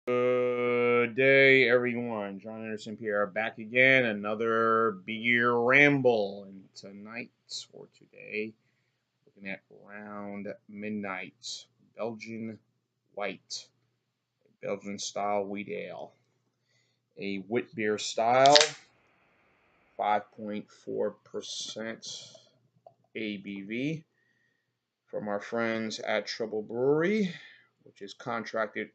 Good day, everyone. John Anderson Pierre back again. Another beer ramble. And tonight, or today, looking at Round Midnight Belgian White, Belgian style wheat ale. A Witbier style, 5.4% ABV from our friends at Trouble Brewery, which is contracted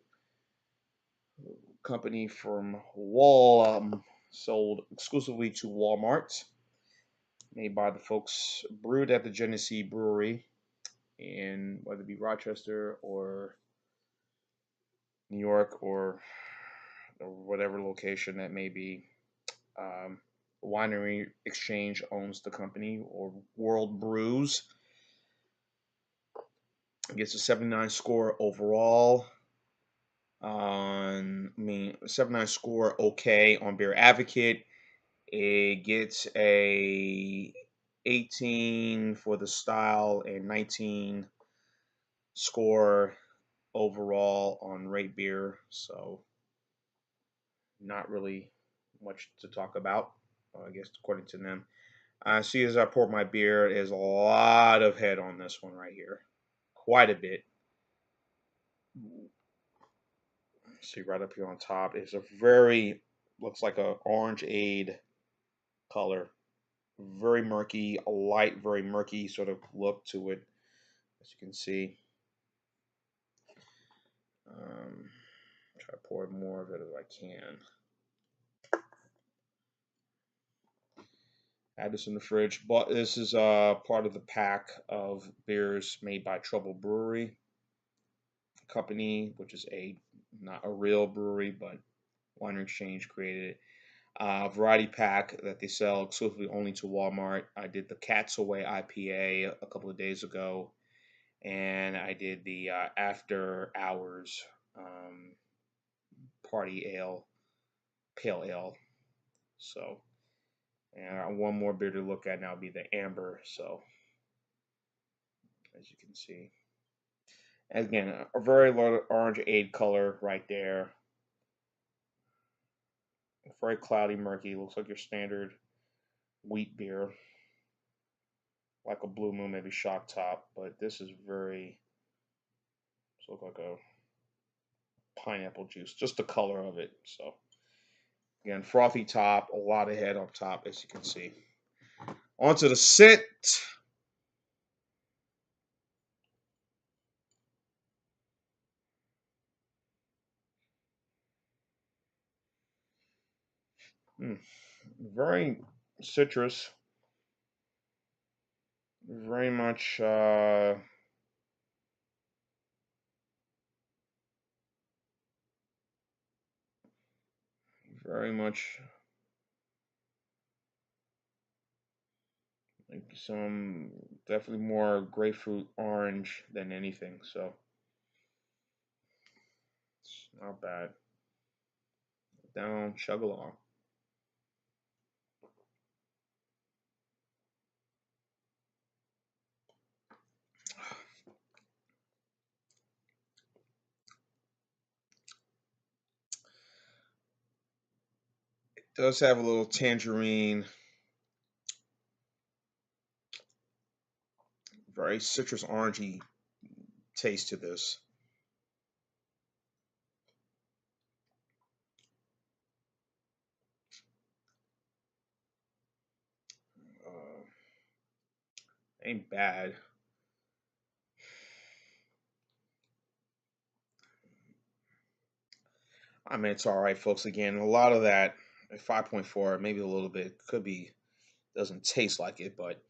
company from sold exclusively to Walmart, made by the folks brewed at the Genesee Brewery in whether it be Rochester or New York or whatever location that may be. Winery Exchange owns the company, or World Brews. Gets a 79 score overall. 79 score okay on Beer Advocate. It gets a 18 for the style and 19 score overall on Rate Beer. So not really much to talk about, I guess, according to them. See, as I pour my beer, there's a lot of head on this one right here. Quite a bit. See right up here on top is a looks like a orangeade color. Very murky, a light, very murky sort of look to it, as you can see. Try to pour more of it as I can. Add this in the fridge. But this is part of the pack of beers made by Trouble Brewery Company, which is not a real brewery, but Winery Exchange created it. Variety pack that they sell exclusively only to Walmart. I did the Cats Away IPA a couple of days ago, and I did the After Hours Party Ale, Pale Ale. So, and one more beer to look at now will be the Amber. So, as you can see, again, a very low orange aid color right there. Very cloudy, murky. Looks like your standard wheat beer, like a Blue Moon, maybe Shock Top. But this is looks like a pineapple juice, just the color of it. So, again, frothy top, a lot of head up top, as you can see. Onto the scent. Very citrus, very much, very much like some definitely more grapefruit orange than anything. So it's not bad. Down, chug along. It does have a little tangerine, very citrus orangey taste to this. Uh, ain't bad. I mean, it's all right, folks. Again, a lot of that at 5.4, maybe a little bit, could be, doesn't taste like it, but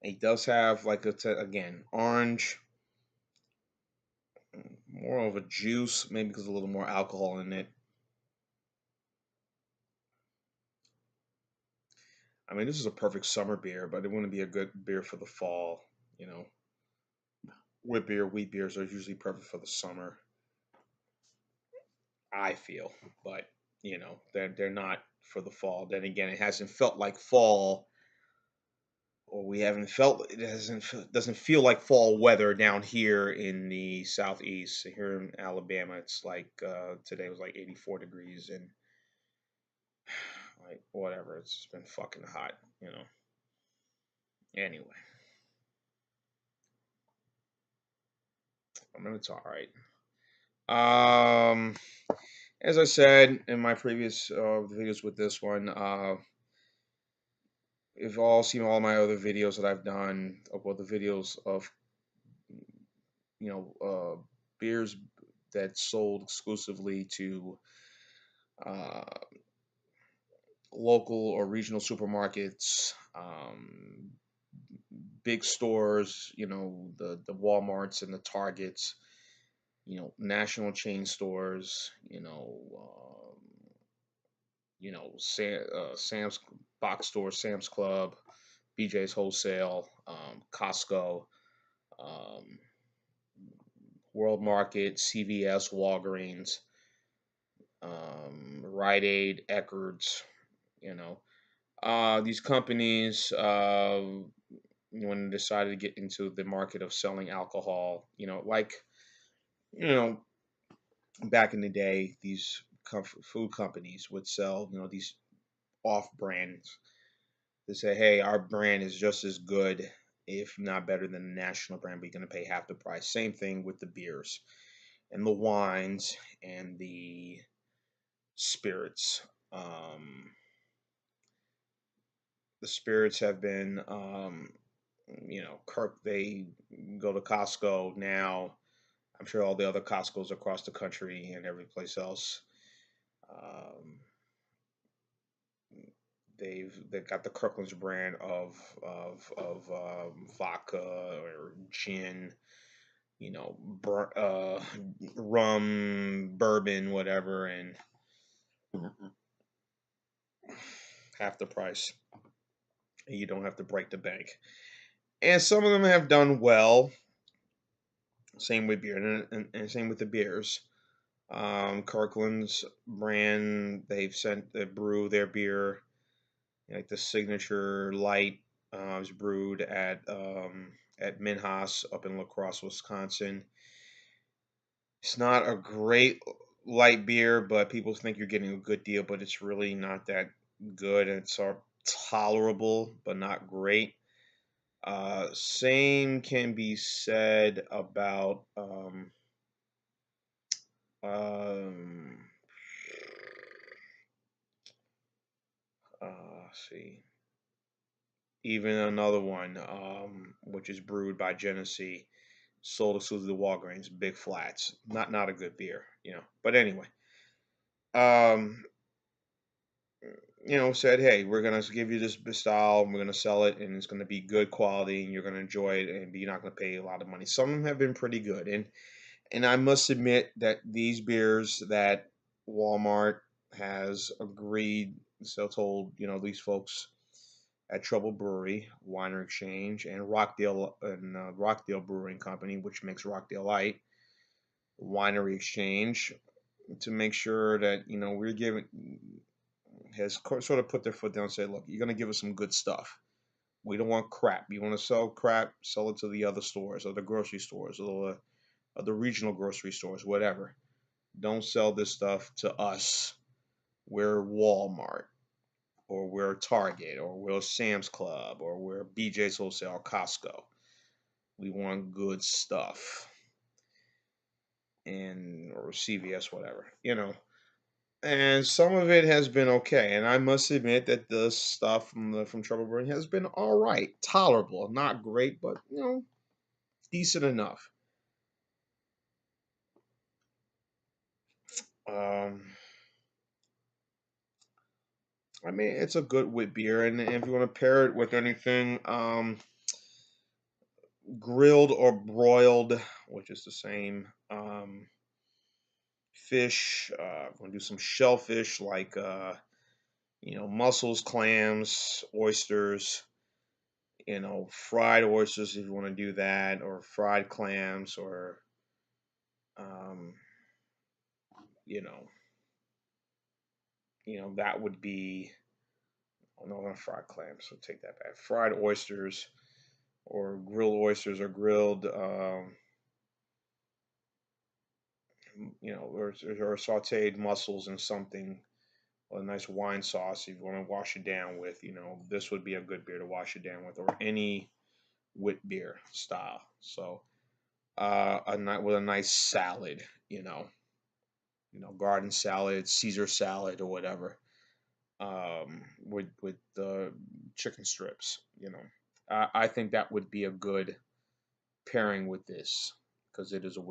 it does have, like, again, orange, more of a juice, maybe because a little more alcohol in it. I mean, this is a perfect summer beer, but it wouldn't be a good beer for the fall. You know, wheat beers are usually perfect for the summer. I feel, but they're not for the fall. Then again, it hasn't felt like fall or we haven't felt it doesn't feel like fall weather down here in the southeast. Here in Alabama, it's like today was like 84 degrees and like whatever. It's been fucking hot, you know. Anyway, I mean it's all right. Um, as I said in my previous videos with this one, if you've all seen all my other videos that I've done, about the videos of you know beers that sold exclusively to uh, local or regional supermarkets, big stores, the Walmarts and the Targets, national chain stores, Sam's box store, Sam's Club, BJ's Wholesale, Costco, um, World Market, CVS, Walgreens, Rite Aid, Eckerd's, you know. These companies, when they decided to get into the market of selling alcohol, like, you know, back in the day, these food companies would sell, these off brands. They say, hey, our brand is just as good, if not better than the national brand, but you're going to pay half the price. Same thing with the beers and the wines and the spirits. Um, the spirits have been, Kirk, they go to Costco now. I'm sure all the other Costco's across the country and every place else. Um, they've got the Kirkland's brand of vodka or gin, rum, bourbon, whatever, and half the price. And you don't have to break the bank. And some of them have done well. Same with beer, and same with the beers. Kirkland's brand, they brew their beer, like the signature light, is brewed at Minhas up in La Crosse, Wisconsin. It's not a great light beer, but people think you're getting a good deal, but it's really not that good. It's tolerable, but not great. Same can be said about um, see, even another one, which is brewed by Genesee, sold exclusively to Walgreens, Big Flats. Not a good beer, But anyway, um, said, hey, we're gonna give you this style, and we're gonna sell it, and it's gonna be good quality, and you're gonna enjoy it, and you're not gonna pay a lot of money. Some of them have been pretty good, and I must admit that these beers that Walmart has agreed, so told, these folks at Trouble Brewery, Winery Exchange, and Rockdale Brewing Company, which makes Rockdale Light, Winery Exchange, to make sure that we're giving has sort of put their foot down and say, look, you're going to give us some good stuff. We don't want crap. You want to sell crap, sell it to the other stores or the grocery stores or the regional grocery stores, whatever. Don't sell this stuff to us. We're Walmart, or we're Target, or we're Sam's Club, or we're BJ's Wholesale, or Costco. We want good stuff, and or CVS, whatever. And some of it has been okay, and I must admit that the stuff from Trouble Brewing has been all right, tolerable, not great, but decent enough. Um, I mean, it's a good wit beer, and if you want to pair it with anything, grilled or broiled, which is the same. Fish. I'm gonna do some shellfish like mussels, clams, oysters. Fried oysters if you want to do that, or fried clams, or um, you know, that would be Oh, no, not fried clams. So take that back. Fried oysters or grilled oysters or grilled, or sautéed mussels in something, a nice wine sauce. If you want to wash it down with, this would be a good beer to wash it down with, or any Witbier style. So, a night with a nice salad, garden salad, Caesar salad, or whatever, with the chicken strips. I think that would be a good pairing with this because it is a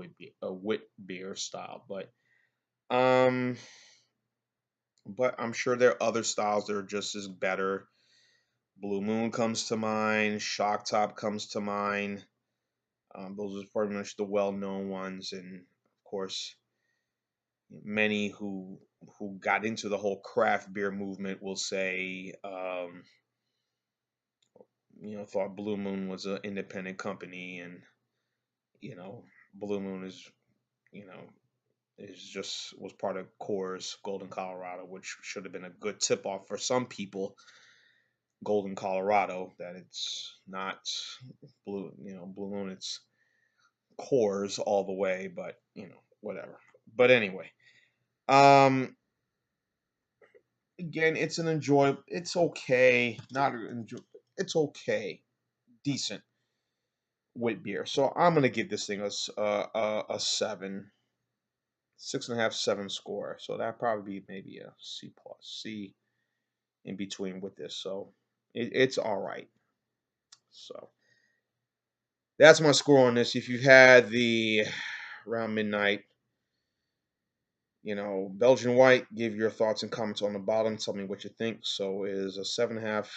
wit beer style. Um, but I'm sure there are other styles that are just as better. Blue Moon comes to mind. Shock Top comes to mind. Those are pretty much the well-known ones, and of course, many who got into the whole craft beer movement will say, thought Blue Moon was an independent company, and you know, Blue Moon you know, was part of Coors Golden Colorado, which should have been a good tip off for some people. Golden Colorado, that it's not Blue Moon, it's Coors all the way, but whatever. But anyway, um, again, it's okay, not enjoy, it's okay, decent wit beer. So I'm gonna give this thing a 7, 6.5, 7 score. So that probably be maybe a C plus, C in between with this. So it's all right. So that's my score on this. If you had the around midnight, Belgian white, give your thoughts and comments on the bottom. Tell me what you think. So it is a 7.5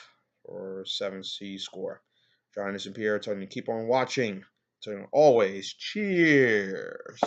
or 7C score. John and Pierre telling you to keep on watching. Telling you always cheers.